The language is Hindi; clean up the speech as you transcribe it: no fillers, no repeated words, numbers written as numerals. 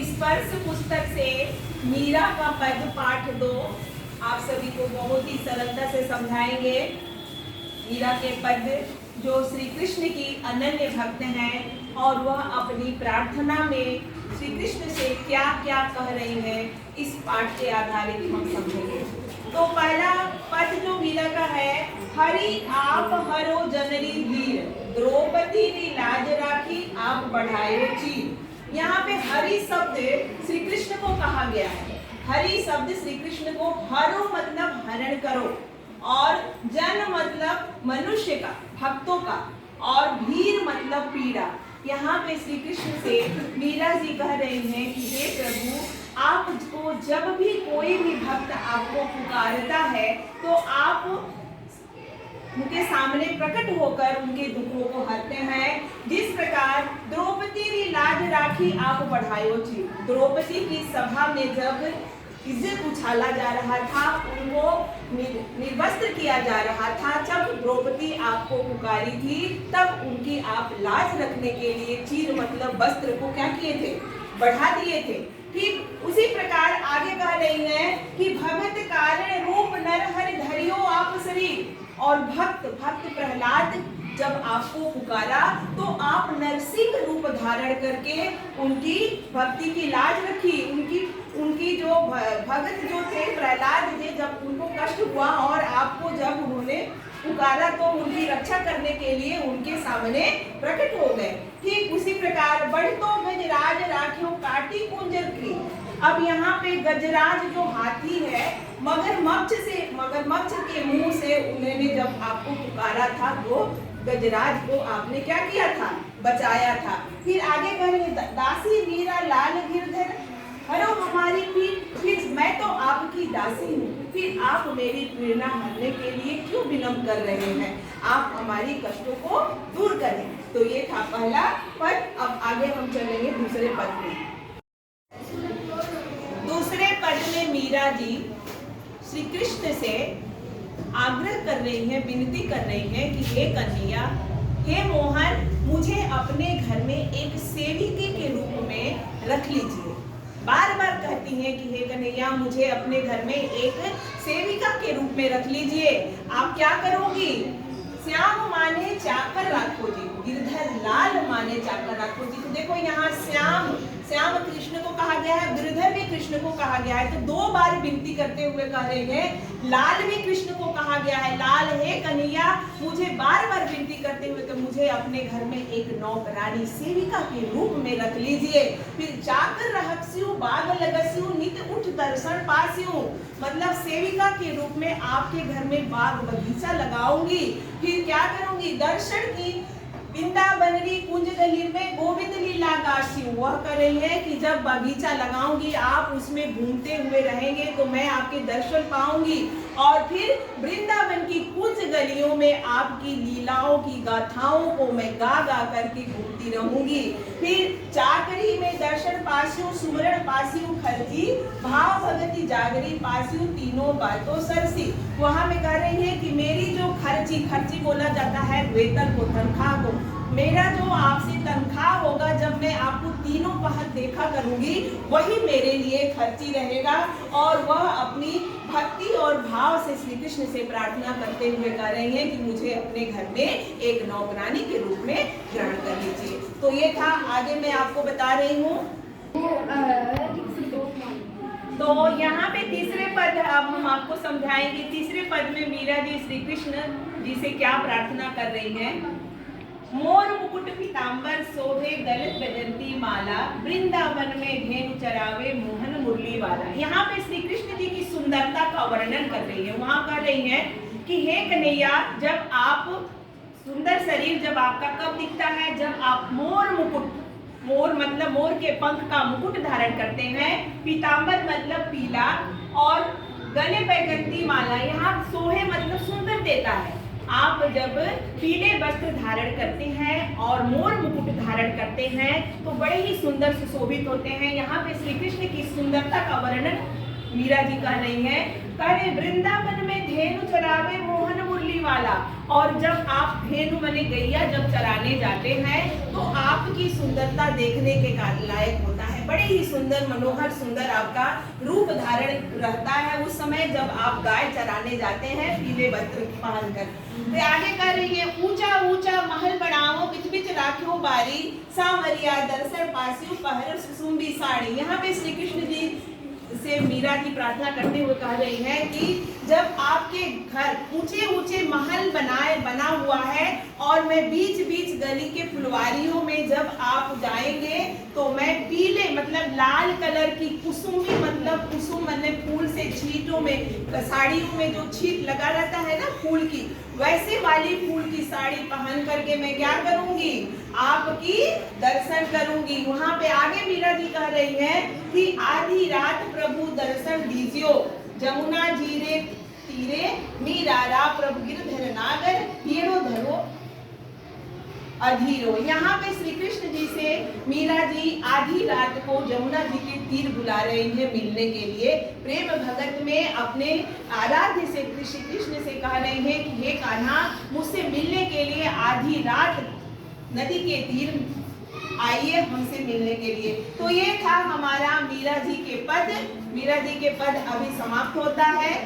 स्पर्श पुस्तक से मीरा का पद पाठ 2 आप सभी को बहुत ही सरलता से समझाएंगे। मीरा के पद जो श्री कृष्ण की अनन्य भक्त हैं और वह अपनी प्रार्थना में श्री कृष्ण से क्या क्या कह रही हैं, इस पाठ के आधारित हम समझेंगे। तो पहला पद जो मीरा का है, हरि आप हरो जनरी धीर, द्रौपदी ने लाज राखी आप बढ़ाए चीर। यहाँ पे हरि शब्द श्री कृष्ण को कहा गया है। हरि शब्द श्री कृष्ण को, हरो मतलब हरण करो, और जन मतलब मनुष्य का, भक्तों का, और भीर मतलब पीड़ा। यहाँ पे श्री कृष्ण से मीरा जी कह रही हैं कि हे प्रभु, आपको जब भी कोई भी भक्त आपको पुकारता है तो आप उनके सामने प्रकट होकर उनके दुखों को हरते हैं। जिस प्रकार द्रौपदी ने लाज राखी आप बढ़ायो छी, द्रौपदी की सभा में जब इज्जत उछाला जा रहा था, उनको निर्वस्त्र किया जा रहा था, जब द्रौपदी आपको पुकारी थी तब उनकी आप लाज रखने के लिए चीर मतलब वस्त्र को क्या किए थे, बढ़ा दिए थे। ठीक उसी प्रकार आगे कह रही है कि भगत कारण रूप नर हरि धरियो आप शरीर, और भक्त प्रहलाद जब आपको पुकारा तो आप नरसिंह रूप धारण करके उनकी भक्ति की लाज रखी। उनकी जो भगत जो थे प्रहलाद जी, जब उनको कष्ट हुआ और आपको जब उन्होंने पुकारा तो उनकी रक्षा करने के लिए उनके सामने प्रकट हो गए। ठीक उसी प्रकार बढ़तो गजराज राखियों काटी कुंजर की। अब यहाँ पे गजराज जो हाथी है, मगरमच्छ के मुंह से उन्होंने जब आपको पुकारा था तो गजराज को आपने क्या किया था, बचाया था। फिर आगे कहेंगे दासी मीरा लाल गिरधर हरो हमारी पीठ, फिर मैं तो आपकी दासी हूँ, फिर आप मेरी प्रेरणा हरने के लिए क्यों विलम्ब कर रहे हैं, आप हमारी कष्टों को दूर करें। तो ये था पहला पद। अब आगे हम चलेंगे दूसरे पद में। दूसरे पद में मीरा जी श्री कृष्ण से आग्रह कर रही हैं, विनती कर रही हैं कि हे कन्हैया, हे मोहन, मुझे अपने घर में एक सेविके के रूप में रख लीजिए। बार बार कहती हैं कि हे कन्हैया, मुझे अपने घर में एक सेविका के रूप में रख लीजिए। आप क्या करोगी? श्याम माने चाकर राखो जी, गिरधर लाल माने चाकर राखो जी। तो देखो यहाँ श्याम कृष्ण को कहा गया है, गिरधर भी कृष्ण को कहा गया है। तो 2 बार विनती करते हुए कह रहे हैं। लाल भी कृष्ण को कहा गया है, लाल हे कन्हैया, मुझे बार बार विनती करते हुए कि मुझे अपने घर में एक नौकरानी सेविका के रूप में रख लीजिए। फिर चाकर रहस्यु बाग लगस्यु नित उठ दर्शन पास्यु, मतलब सेविका के रूप में आपके घर में बाग बगीचा लगाऊंगी। फिर क्या करूंगी? दर्शन की वृंदावनरी कुंज गली में गोविंद लीला गासी। वह कर रही है कि जब बगीचा लगाऊंगी, आप उसमें घूमते हुए रहेंगे तो मैं आपके दर्शन पाऊंगी, और फिर वृंदावन की कुंज गलियों में आपकी लीलाओं की गाथाओं को मैं गा गा करके घूमती रहूंगी। फिर चाकरी में दर्शन पास्यु सुमरण पास्यु खर्ची, भाव भगति जागरी पास्यु तीनों बातों सरसी। वहां में कह रही है कि मेरी जो खर्ची बोला जाता है वेतन को, तनख्वाह को, मेरा जो आपसे तनख्वाह होगा जब मैं आपको तीनों पहर देखा करूंगी, वही मेरे लिए खर्ची रहेगा। और वह अपनी भक्ति और भाव से श्री कृष्ण से प्रार्थना करते हुए कह रहे हैं कि मुझे अपने घर में एक नौकरानी के रूप में ग्रहण कर लीजिए। तो ये था, आगे मैं आपको बता रही हूँ। तो यहाँ पे तीसरे पद अब हम आपको समझाएंगे। तीसरे पद में मीरा जी श्री कृष्ण जी से क्या प्रार्थना कर रही हैं। मोर मुकुट पीतांबर शोभे गलत बजंती माला, वृंदावन में धेनु चरावे मोहन मुरली वाला। यहाँ पे श्री कृष्ण जी की सुंदरता का वर्णन कर रही है। वहाँ कर रही है कि हे कन्हैया, जब आप सुंदर शरीर जब आपका कब दिखता है, जब आप मोर मुकुट, मोर मतलब मोर के पंख का मुकुट धारण करते हैं, पीतांबर मतलब पीला, और गले बैगंती माला, यहाँ सोहे मतलब सुंदर देता है। आप जब पीले वस्त्र धारण करते हैं और मोर मुकुट धारण करते हैं तो बड़े ही सुंदर सुशोभित होते हैं। यहाँ पे श्री कृष्ण की सुंदरता का वर्णन मीरा जी कह रही हैं। कह रहे वृंदावन में धेनु चरावे मोहन मुरली वाला, और जब आप धेनु माने गैया जब चराने जाते हैं तो आपकी सुंदरता देखने के लायक होता है, बड़े ही सुंदर, मनोहर सुंदर आपका रूप धारण रहता है उस समय जब आप गाय चराने जाते हैं पीले वस्त्र पहनकर। तो आगे कर रही है, ऊंचा ऊंचा महल बनाओ बिच बिच राखियो बारी, सावरिया दर्शन पासियो पहर सुसुम्बी साड़ी। यहाँ पे श्री कृष्ण जी से मीरा जी प्रार्थना करते हुए कह रही हैं कि जब आपके घर ऊंचे ऊंचे महल बना हुआ है और मैं बीच बीच गली के फुलवारियों में जब आप जाएंगे तो मैं पीले मतलब लाल कलर की कुसुमी मतलब कुसुम मतलब फूल से छींटों में साड़ियों में जो छींट लगा रहता है ना फूल की, वैसे वाली फूल की साड़ी पहन करके मैं क्या करूंगी, आपकी दर्शन करूंगी। वहां पे आगे मीरा जी कह रही है कि आधी रात प्रभु दर्शन दीजियो, जमुना जीरे तीरे मीरा प्रभु गिरधर नागर हीरो धरो अधीरो। यहाँ पे श्री कृष्ण जी से मीरा जी आधी रात को जमुना जी के तीर बुला रहे हैं मिलने के लिए। प्रेम भगत में अपने आराध्य से श्री कृष्ण से कह रहे हैं कि हे कान्हा मुझसे मिलने के लिए आधी रात नदी के तीर आइए हमसे मिलने के लिए। तो ये था हमारा मीरा जी के पद। मीरा जी के पद अभी समाप्त होता है।